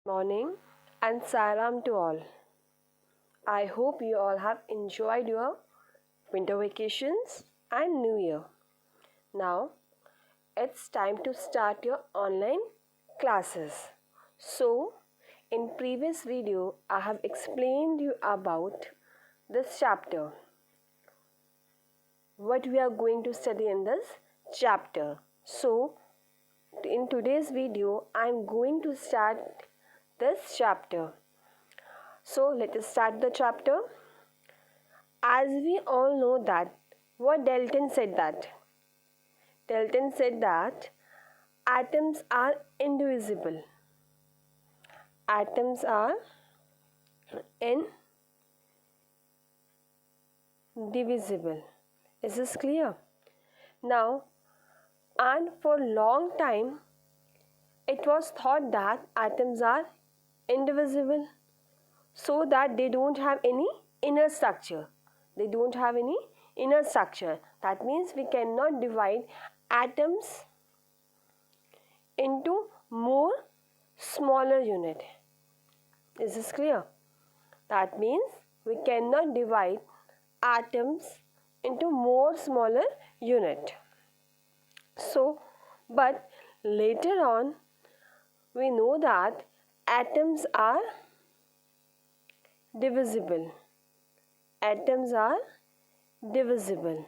Morning and salam to all. I hope you all have enjoyed your winter vacations and New Year. Now it's time to start your online classes. So in previous video I have explained you about this chapter. What we are going to study in this chapter. So in today's video I am going to start this chapter. So let us start the chapter. As we all know that, what Dalton said that? Dalton said that atoms are indivisible. Atoms are indivisible. Is this clear? Now, and for a long time, it was thought that atoms are indivisible so that they don't have any inner structure. They don't have any inner structure. That means we cannot divide atoms into more smaller unit. Is this clear? That means we cannot divide atoms into more smaller unit. So, but later on we know that atoms are divisible. Atoms are divisible.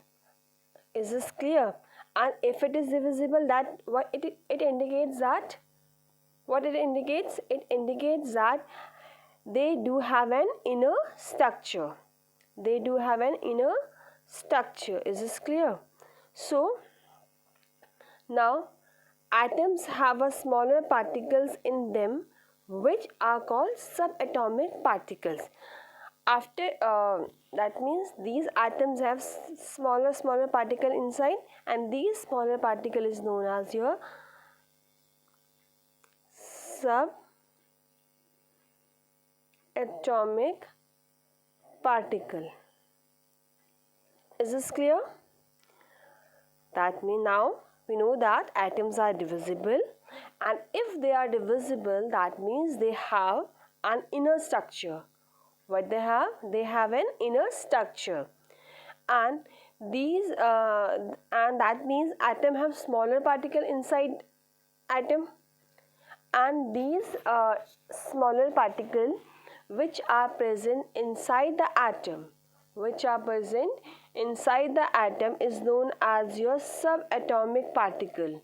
Is this clear? And if it is divisible, that what it indicates that what it indicates? It indicates that they do have an inner structure. They do have an inner structure. Is this clear? So now atoms have a smaller particles in them which are called subatomic particles. After that means these atoms have smaller particle inside, and these smaller particle is known as your subatomic particle. Is this clear? That means now we know that atoms are divisible, and if they are divisible, that means they have an inner structure. What they have? They have an inner structure, and these and that means atom have smaller particle inside atom, and these smaller particle which are present inside the atom is known as your subatomic particle.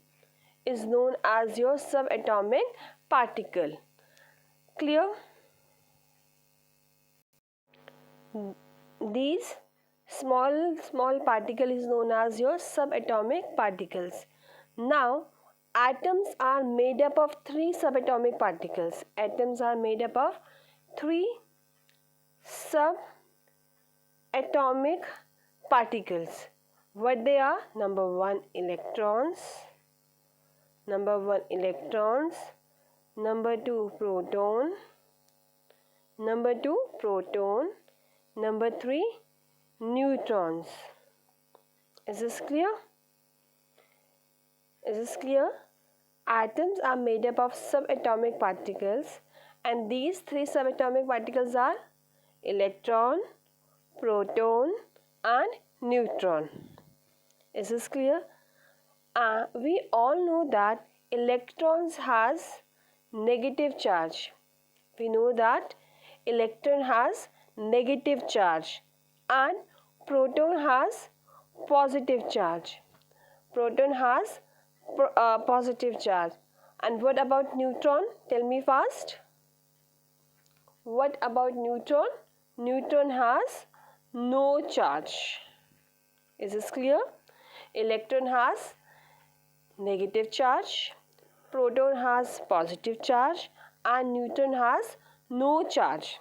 Clear? These small particle is known as your subatomic particles. Now atoms are made up of 3 subatomic particles. Atoms are made up of 3 subatomic particles. What they are? Number 1 electrons, number 2 proton, number 3 neutrons. Is this clear? Atoms are made up of subatomic particles, and these 3 subatomic particles are electron, proton and neutron. Is this clear? We all know that electrons has negative charge. We know that electron has negative charge and proton has positive charge. Positive charge. And what about neutron? Tell me fast. What about neutron? Neutron has no charge. Is this clear? Electron has negative charge, proton has positive charge, and neutron has no charge.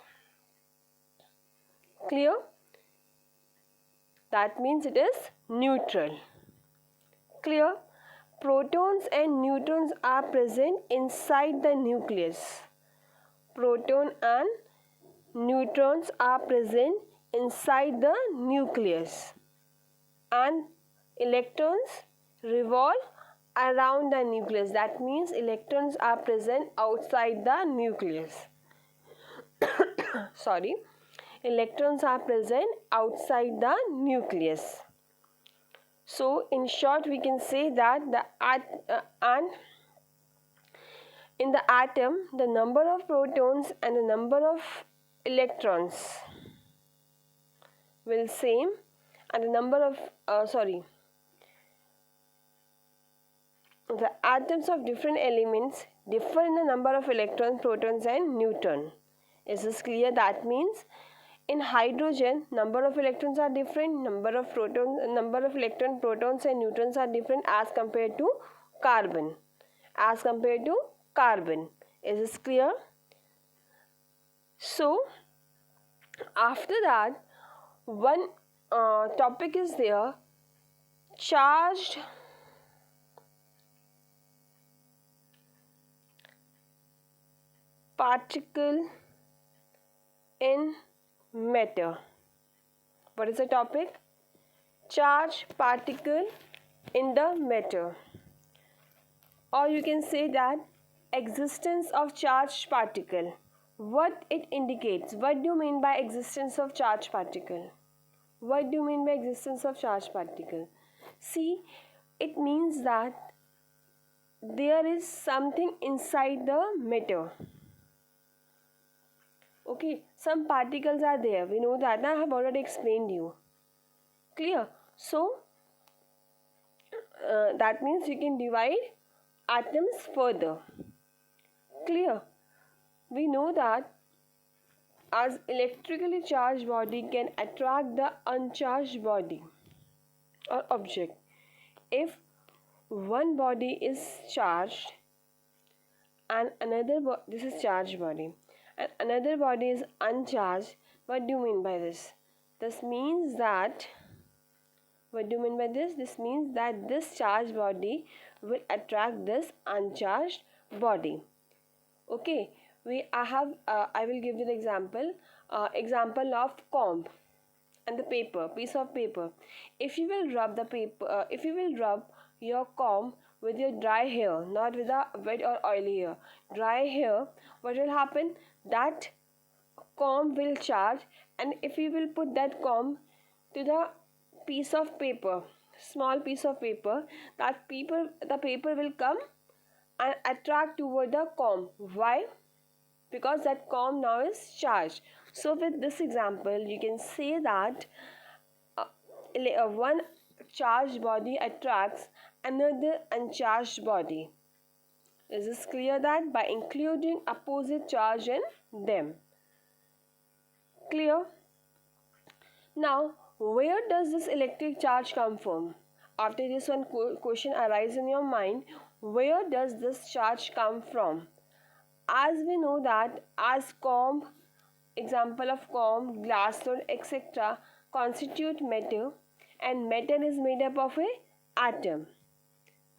Clear? That means it is neutral. Clear? Protons and neutrons are present inside the nucleus. Proton and neutrons are present inside the nucleus, and electrons revolve around the nucleus. That means electrons are present outside the nucleus. Sorry, electrons are present outside the nucleus. So in short, we can say that in the atom, the number of protons and the number of electrons will same, and the number of the atoms of different elements differ in the number of electrons, protons and neutrons. Is this clear? That means in hydrogen, number of electrons are different, number of electrons, protons and neutrons are different as compared to carbon. Is this clear? So after that, one topic is there, charged particle in matter. What is the topic? Charged particle in the matter. Or you can say that existence of charged particle. What it indicates? What do you mean by existence of charged particle? What do you mean by existence of charged particle? See, it means that there is something inside the matter. Okay, some particles are there. We know that. I have already explained you. Clear? So, that means you can divide atoms further. Clear? We know that as electrically charged body can attract the uncharged body or object. If one body is charged and this is charged body, and another body is uncharged, what do you mean by this? This means that, what do you mean by this? This means that this charged body will attract this uncharged body. Okay, I will give you the example of comb and the piece of paper. If you will rub your comb with your dry hair, not with a wet or oily hair, dry hair, what will happen? That comb will charge, and if you will put that comb to the piece of paper, small piece of paper, the paper will come and attract toward the comb. Why? Because that comb now is charged. So with this example, you can say that one charged body attracts another uncharged body. Is this clear? That by including opposite charge in them. Clear? Now, where does this electric charge come from? After this one question arises in your mind, where does this charge come from? As we know that as comb, example of comb, glass rod, etc. constitute matter, and matter is made up of a atom.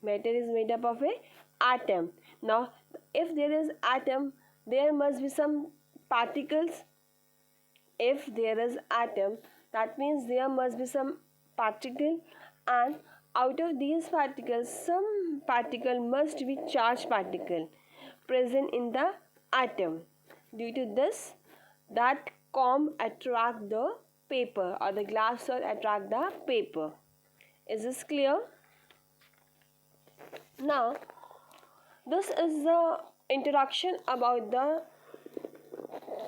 Matter is made up of a atom. Now, if there is atom, there must be some particles. If there is atom, that means there must be some particle, and out of these particles, some particle must be charged particle present in the atom. Due to this, that comb attract the paper, or the glass rod attract the paper. Is this clear? Now, this is the introduction about the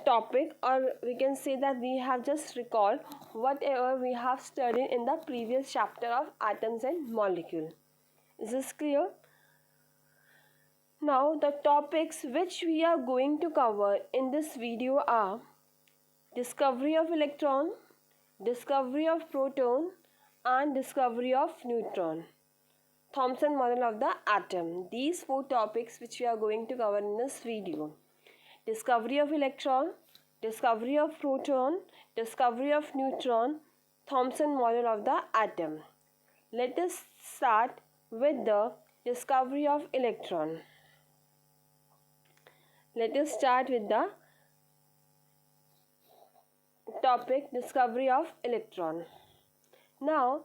topic, or we can say that we have just recalled whatever we have studied in the previous chapter of atoms and molecule. Is this clear? Now, the topics which we are going to cover in this video are discovery of electron, discovery of proton, and discovery of neutron. Thomson model of the atom. These four topics which we are going to cover in this video. Discovery of electron, discovery of proton, discovery of neutron, Thomson model of the atom. Let us start with the discovery of electron. Let us start with the topic discovery of electron. Now,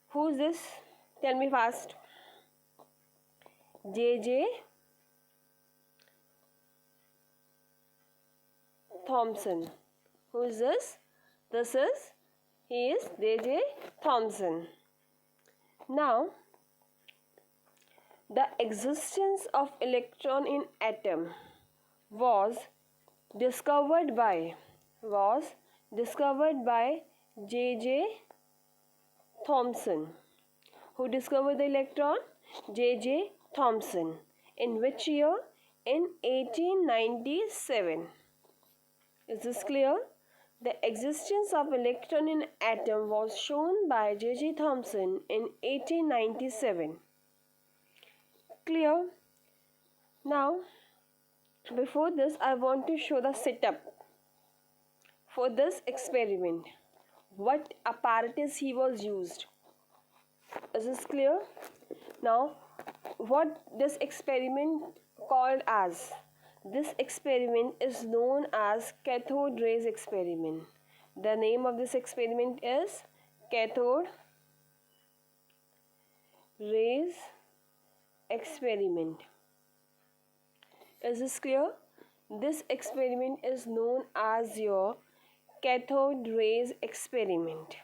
who is this? Tell me fast. J.J. Thomson. Who is this? He is J.J. Thomson. Now, the existence of electron in atom was discovered by J.J. Thomson. Who discovered the electron? J.J. Thomson. In which year? In 1897. Is this clear? The existence of electron in atom was shown by J.J. Thomson in 1897. Clear? Now, before this, I want to show the setup for this experiment. What apparatus he was used. Is this clear? Now, what this experiment called as? This experiment is known as Cathode Rays Experiment. The name of this experiment is Cathode Rays Experiment. Is this clear? This experiment is known as your Cathode Rays Experiment.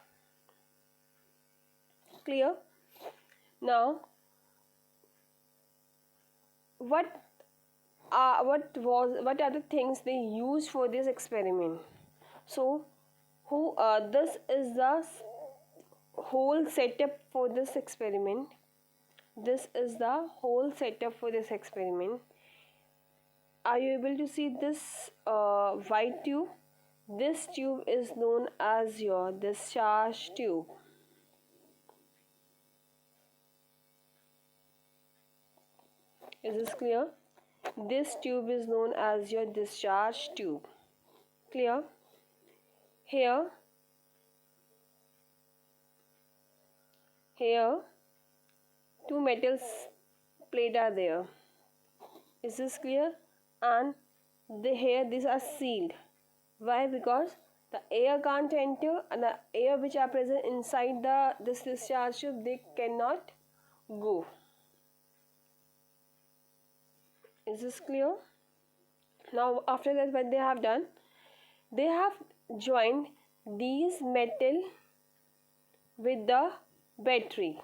Clear? Now, what are the things they used for this experiment? So, this is the whole setup for this experiment. This is the whole setup for this experiment. Are you able to see this white tube? This tube is known as your discharge tube. Is this clear? This tube is known as your discharge tube. Clear? Here, two metals plate are there. Is this clear? And these are sealed. Why? Because the air can't enter, and the air which are present inside this discharge tube, they cannot go. Is this clear? Now, after that, what they have done, they have joined these metal with the battery.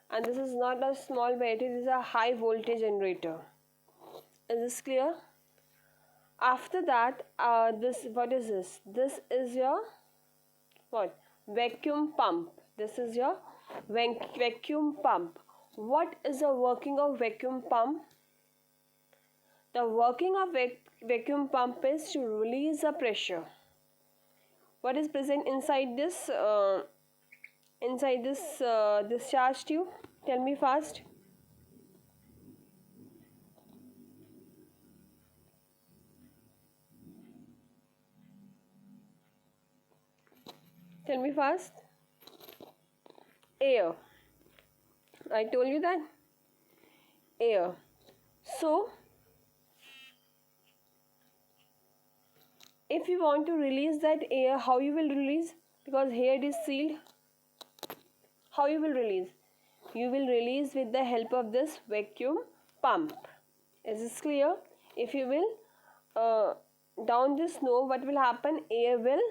And this is not a small battery, this is a high voltage generator. Is this clear? After that, what is this? This is your what? Vacuum pump. This is your vacuum pump. What is the working of vacuum pump? The working of vacuum pump is to release the pressure. What is present inside this discharge tube? Tell me fast. Tell me fast. Air. I told you that. Air. So, if you want to release that air, how you will release? Because here it is sealed. How you will release? You will release with the help of this vacuum pump. Is this clear? If you will down this knob, what will happen? Air will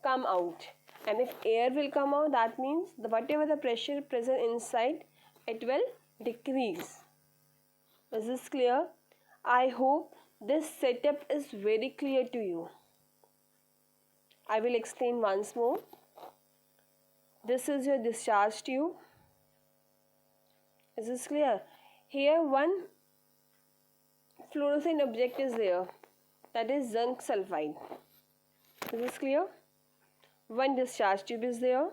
come out. And if air will come out, that means whatever the pressure present inside, it will decrease. Is this clear? I hope this setup is very clear to you. I will explain once more. This is your discharge tube. Is this clear? Here one fluorescent object is there. That is zinc sulfide. Is this clear? One discharge tube is there.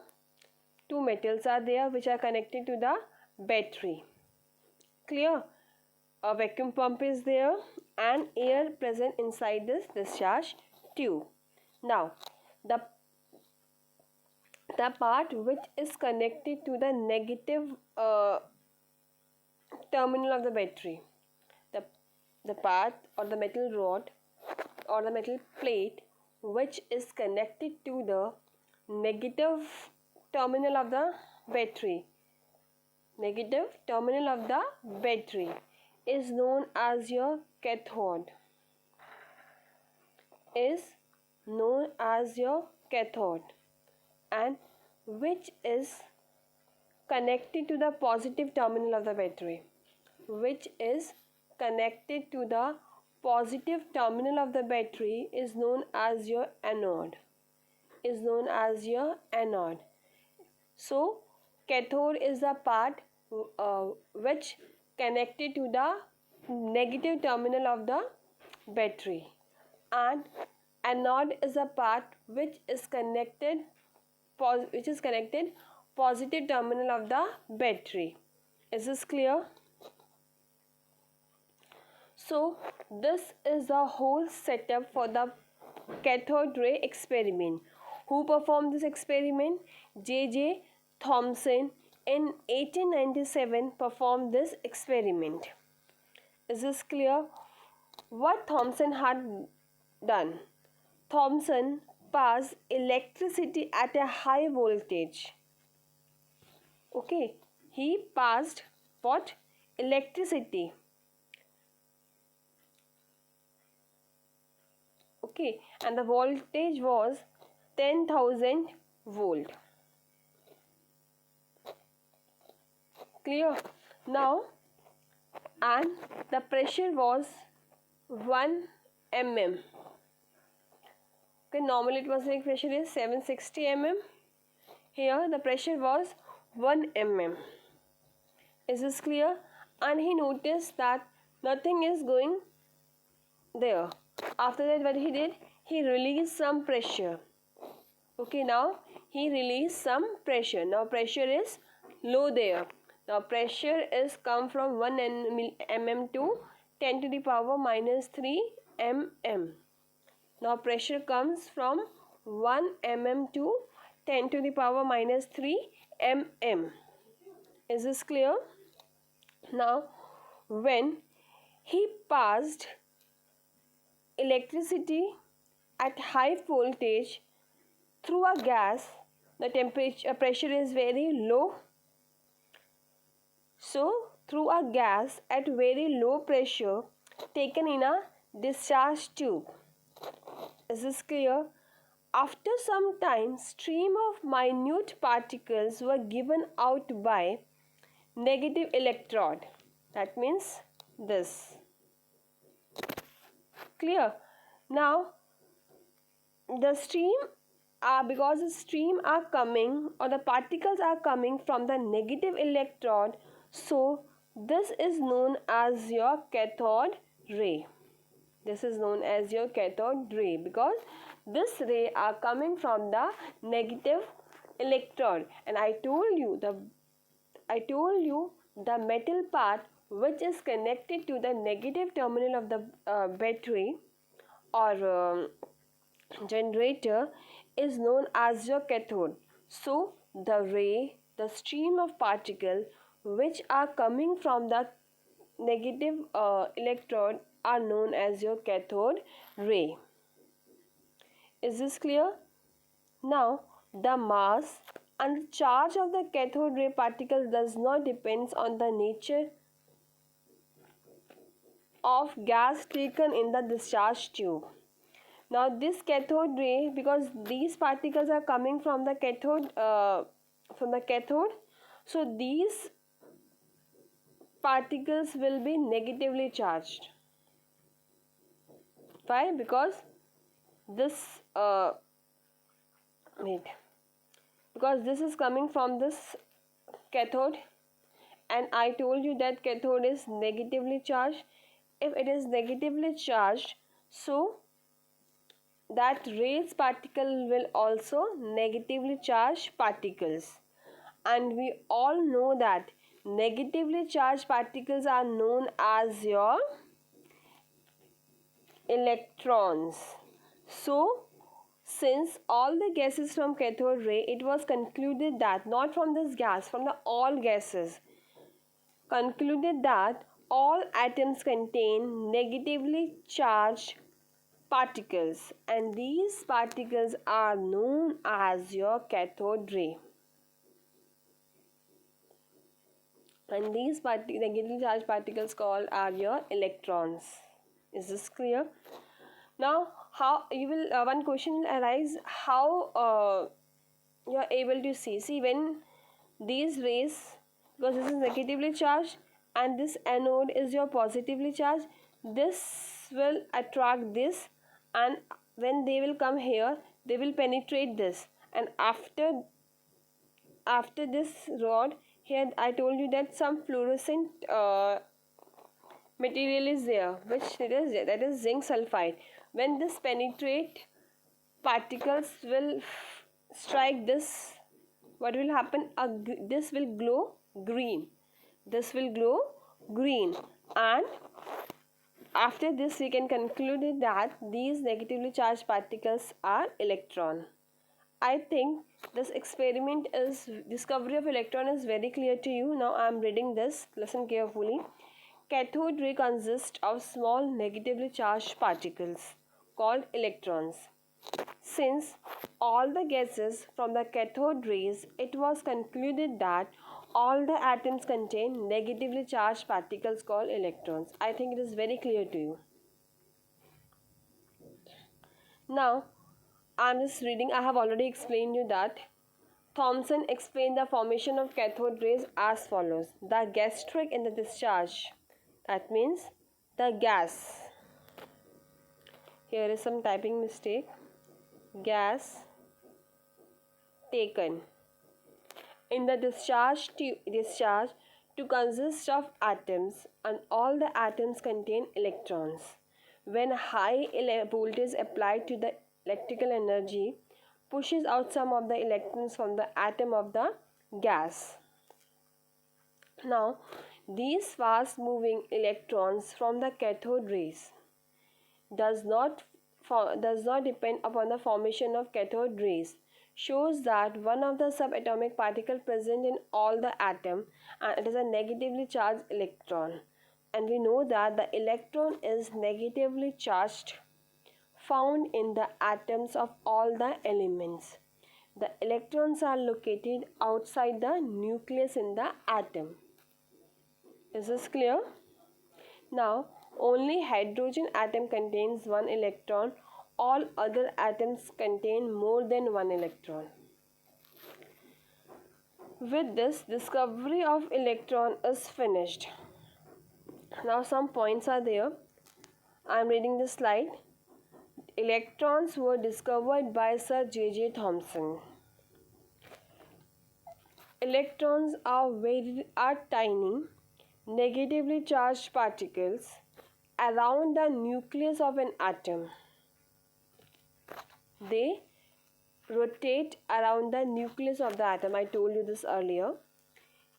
Two metals are there which are connected to the battery. Clear? A vacuum pump is there and air present inside this discharge tube. Now, the part which is connected to the negative terminal of the battery, the part or the metal rod or the metal plate which is connected to the negative terminal of the battery, negative terminal of the battery is known as your cathode. Is known as your cathode, and which is connected to the positive terminal of the battery. Which is connected to the positive terminal of the battery is known as your anode. Is known as your anode. So cathode is the part which connected to the negative terminal of the battery, and anode is a part which is connected positive terminal of the battery. Is this clear? So this is the whole setup for the cathode ray experiment. Who performed this experiment? J.J. Thomson in 1897 performed this experiment. Is this clear? What Thomson had done? Thomson passed electricity at a high voltage. Okay, he passed what? Electricity. Okay, and the voltage was 10,000 volt. Clear? Now, and the pressure was 1 mm. Okay, normally atmospheric pressure is 760 mm. Here the pressure was 1 mm. Is this clear? And he noticed that nothing is going there. After that, what he did? He released some pressure. Okay, now he released some pressure. Now pressure is low there. Now pressure is come from 1 mm to 10 to the power minus 3 mm. Now pressure comes from 1 mm to 10 to the power minus 3 mm. Is this clear? Now when he passed electricity at high voltage through a gas, the pressure is very low. So through a gas at very low pressure taken in a discharge tube. Is this clear? After some time, stream of minute particles were given out by negative electrode. That means this. Clear? Now the stream because the stream are coming, or the particles are coming from the negative electrode, so this is known as your cathode ray. This is known as your cathode ray because this ray are coming from the negative electrode, and I told you the metal part which is connected to the negative terminal of the battery or generator is known as your cathode. So the ray, the stream of particles which are coming from the negative electrode are known as your cathode ray. Is this clear? Now the mass and charge of the cathode ray particle does not depend on the nature of gas taken in the discharge tube. Now this cathode ray, because these particles are coming from the cathode, so these particles will be negatively charged. Why? Because this because this is coming from this cathode, and I told you that cathode is negatively charged. If it is negatively charged, so that rays particle will also negatively charged particles, and we all know that negatively charged particles are known as your electrons. So since all the gases from cathode ray, it was concluded that, not from this gas, from the all gases, concluded that all atoms contain negatively charged particles, and these particles are known as your cathode ray. and these negatively charged particles called are your electrons. Is this clear? Now, how you will one question will arise, how you are able to see when these rays, because this is negatively charged and this anode is your positively charged, this will attract this, and when they will come here they will penetrate this, and after this rod here I told you that some fluorescent material is there, that is zinc sulfide. When this penetrate, particles will strike this, what will happen? This will glow green. This will glow green, and after this we can conclude that these negatively charged particles are electron. I think this discovery of electron is very clear to you. Now I am reading this. Listen carefully. Cathode ray consists of small negatively charged particles called electrons. Since all the gases from the cathode rays, it was concluded that all the atoms contain negatively charged particles called electrons. I think it is very clear to you. Now, I am just reading. I have already explained you that Thomson explained the formation of cathode rays as follows. The gastric in the discharge, that means the gas. Here is some typing mistake. Gas taken in the discharge to consist of atoms, and all the atoms contain electrons. When high voltage applied to the electrical energy pushes out some of the electrons from the atom of the gas. Now, these fast moving electrons from the cathode rays does not depend upon the formation of cathode rays, shows that one of the subatomic particle present in all the atom, and it is a negatively charged electron, and we know that the electron is negatively charged, found in the atoms of all the elements. The electrons are located outside the nucleus in the atom. Is this clear? Now, only hydrogen atom contains one electron. All other atoms contain more than one electron. With this, discovery of electron is finished. Now, some points are there. I am reading this slide. Electrons were discovered by Sir J.J. Thomson. Electrons are tiny, negatively charged particles around the nucleus of an atom. They rotate around the nucleus of the atom. I told you this earlier.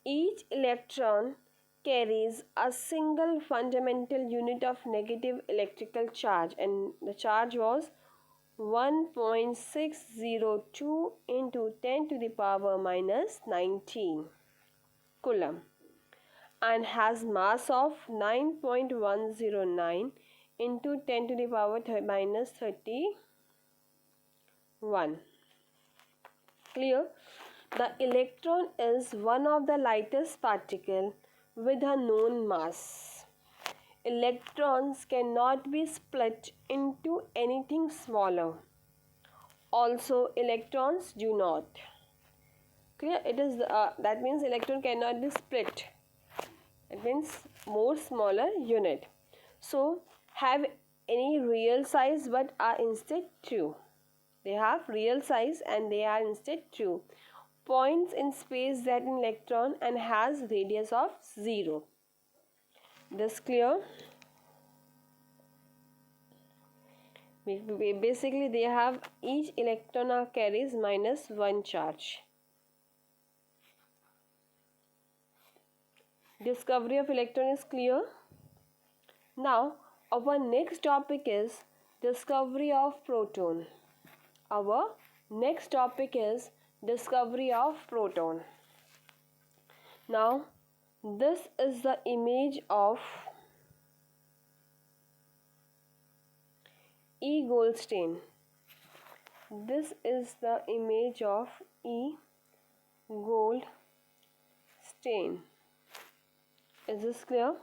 Each electron carries a single fundamental unit of negative electrical charge, and the charge was 1.602 into 10 to the power minus 19 coulomb, and has mass of 9.109 into 10 to the power minus 31. Clear? The electron is one of the lightest particles with a known mass. Electrons cannot be split into anything smaller. Also, electrons do not. Clear? It is that means electron cannot be split. It means more smaller unit. So, have any real size but are instead true. They have real size and they are instead true. Points in space that an electron and has radius of 0. This clear? Basically, they have each electron carries minus 1 charge. Discovery of electron is clear. Now, our next topic is discovery of proton. Our next topic is discovery of proton. Now, this is the image of E. Goldstein. This is the image of E. Goldstein. Is this clear?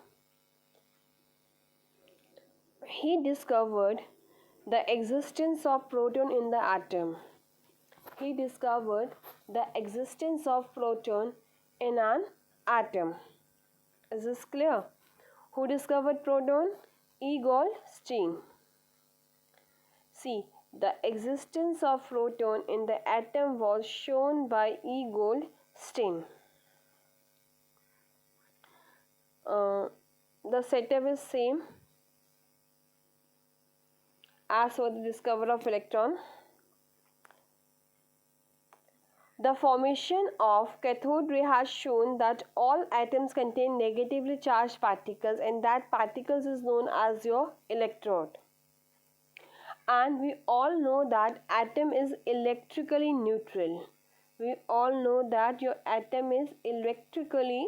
He discovered the existence of proton in the atom. He discovered the existence of proton in an atom. Is this clear? Who discovered proton? E. Goldstein. See, the existence of proton in the atom was shown by E. Goldstein. The setup is same as for the discovery of electron. The formation of cathode ray has shown that all atoms contain negatively charged particles, and that particles is known as your electrode. And we all know that atom is electrically neutral. We all know that your atom is electrically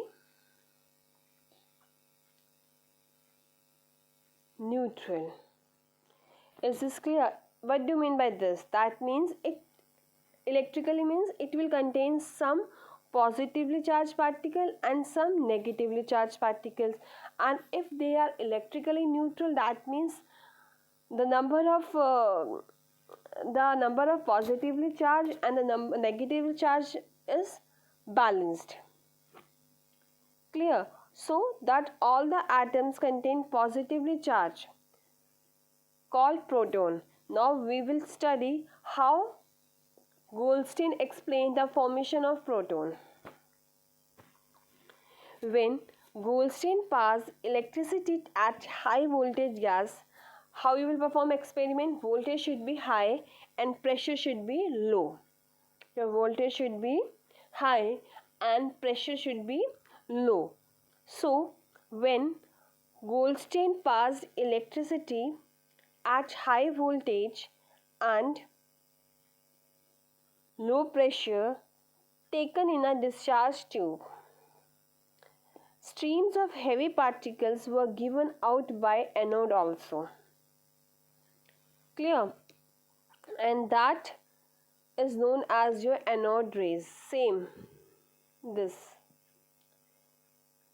neutral. Is this clear? What do you mean by this? That means it electrically means it will contain some positively charged particle and some negatively charged particles, and if they are electrically neutral, that means the number of positively charged and the negatively charged is balanced. Clear? So that all the atoms contain positively charged, called proton. Now we will study how Goldstein explained the formation of proton. When Goldstein passed electricity at high voltage gas, how you will perform experiment? Voltage should be high and pressure should be low. Your voltage should be high and pressure should be low. So when Goldstein passed electricity at high voltage and low pressure taken in a discharge tube, streams of heavy particles were given out by anode also. Clear? And that is known as your anode rays. Same this.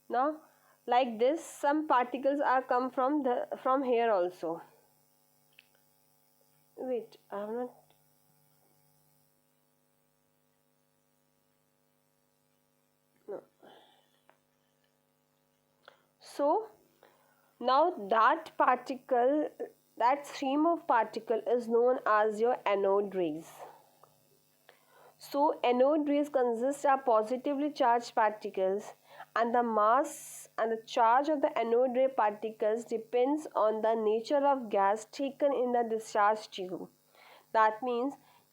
Now like this, some particles are come from here also. Wait, I have not. No. So now that particle, that stream of particle is known as your anode rays. So anode rays consist of positively charged particles, and the mass and the charge of the anode ray particles depends on the nature of gas taken in the discharge tube. That means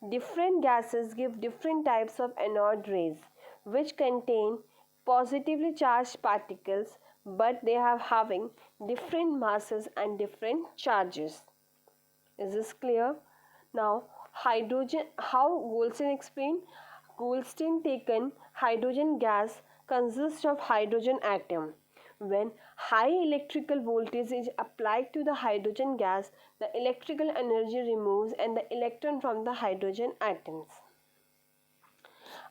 different gases give different types of anode rays, which contain positively charged particles, but they are having different masses and different charges. Is this clear? Now hydrogen, how Goldstein explained? Goldstein taken hydrogen gas consists of hydrogen atom. When high electrical voltage is applied to the hydrogen gas, the electrical energy removes and the electron from the hydrogen atoms.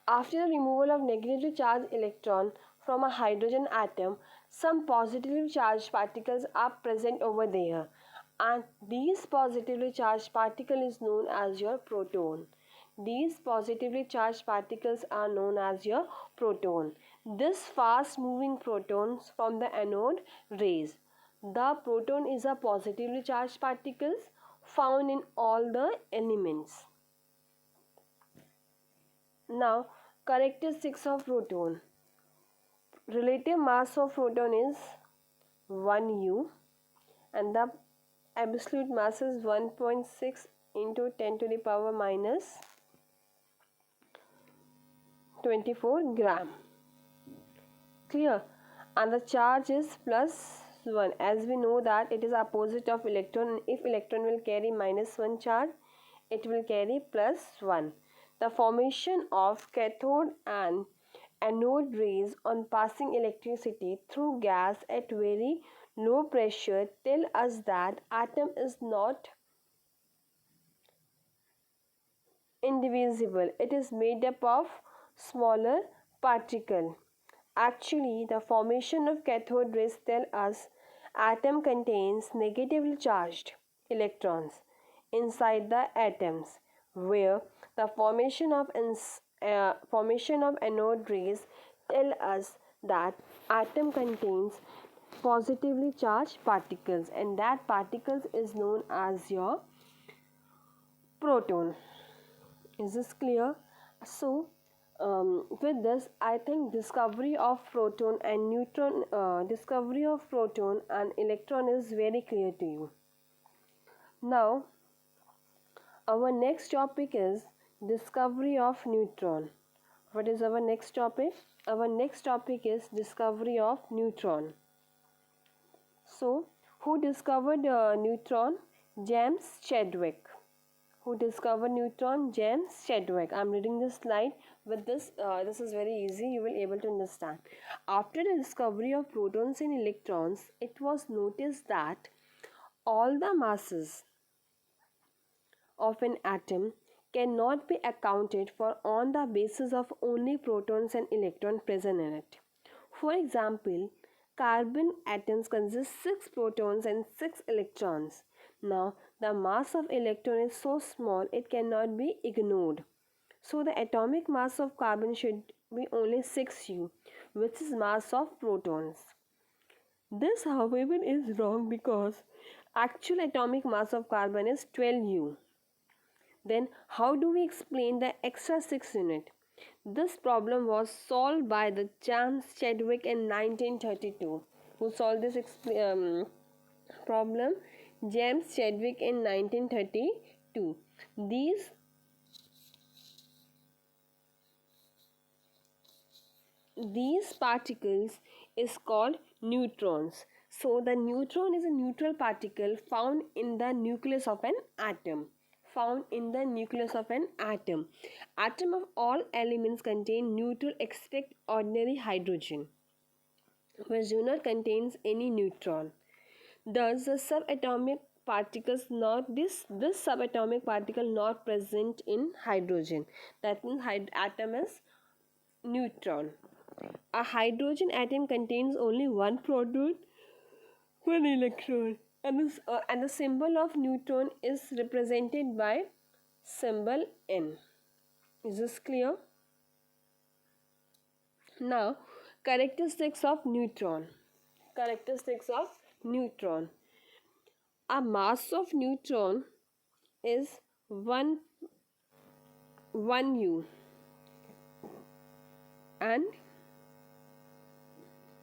After the removal of negatively charged electron from a hydrogen atom, some positively charged particles are present over there, and these positively charged particle is known as your proton. These positively charged particles are known as your proton. This fast moving protons from the anode rays. The proton is a positively charged particles found in all the elements. Now characteristics of proton. Relative mass of proton is 1U and the absolute mass is 1.6 into 10 to the power minus 24 gram. Clear? And the charge is +1, as we know that it is opposite of electron, and if electron will carry -1 charge, it will carry +1. The formation of cathode and anode rays on passing electricity through gas at very low pressure tell us that atom is not indivisible. It is made up of smaller particle, Actually, the formation of cathode rays tell us atom contains negatively charged electrons inside the atoms, where the formation of anode rays tell us that atom contains positively charged particles, and that particles is known as your proton. Is this clear? So, with this, I think discovery of proton and neutron, discovery of proton and electron is very clear to you. Now, our next topic is discovery of neutron. What is our next topic? Our next topic is discovery of neutron. So, who discovered neutron? James Chadwick. Who discovered neutron? James Chadwick. I am reading this slide. With this, this is very easy. You will able to understand. After the discovery of protons and electrons, it was noticed that all the masses of an atom cannot be accounted for on the basis of only protons and electrons present in it. For example, carbon atoms consist 6 protons and 6 electrons. Now, the mass of electron is so small it cannot be ignored. So, the atomic mass of carbon should be only 6U, which is mass of protons. This, however, is wrong because actual atomic mass of carbon is 12U. Then, how do we explain the extra 6 unit? This problem was solved by the James Chadwick in 1932. Who solved this problem? James Chadwick in 1932. These particles is called neutrons. So the neutron is a neutral particle found in the nucleus of an atom. Found in the nucleus of an atom. Atom of all elements contain neutral except ordinary hydrogen, which do not contains any neutron. Thus, the subatomic particles not this subatomic particle not present in hydrogen. That means atom is neutron. A hydrogen atom contains only one proton, one electron, and the symbol of neutron is represented by symbol N. Is this clear? Now, characteristics of neutron. Characteristics of neutron. A mass of neutron is 1U and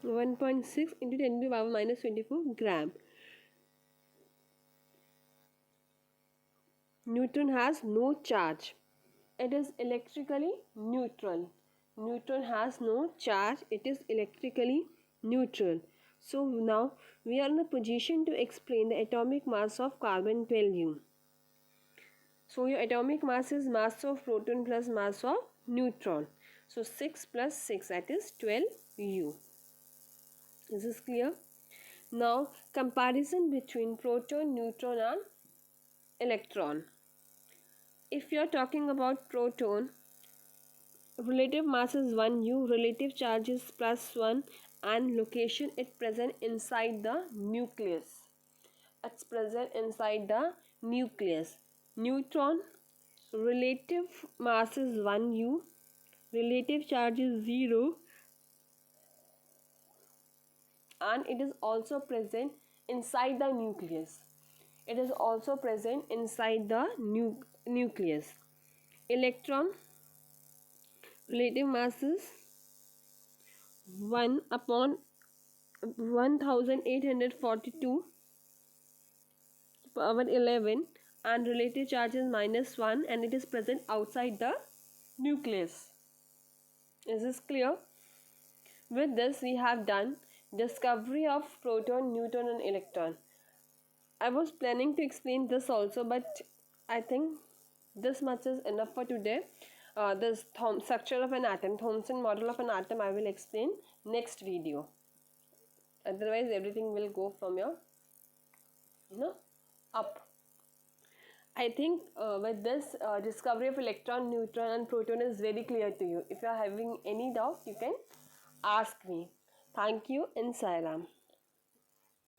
1.6 into 10 to the power minus 24 gram. Neutron has no charge. It is electrically neutral. Neutron has no charge. It is electrically neutral. So now we are in a position to explain the atomic mass of carbon 12U. So your atomic mass is mass of proton plus mass of neutron. So 6 plus 6, that is 12U. Is this clear? Now comparison between proton, neutron and electron. If you are talking about proton, relative mass is 1U, relative charge is +1, and location it present inside the nucleus. It's present inside the nucleus. Neutron, relative mass is 1U, relative charge is 0, and it is also present inside the nucleus. It is also present inside the nucleus. Electron, relative mass is 1 upon 1842 power 11, and relative charge is -1, and it is present outside the nucleus. Is this clear? With this we have done discovery of proton, neutron and electron. I was planning to explain this also, but I think this much is enough for today. This structure of an atom, Thomson model of an atom, I will explain next video. Otherwise everything will go from your up. I think with this discovery of electron, neutron and proton is very clear to you. If you are having any doubt, you can ask me. Thank you and Salam.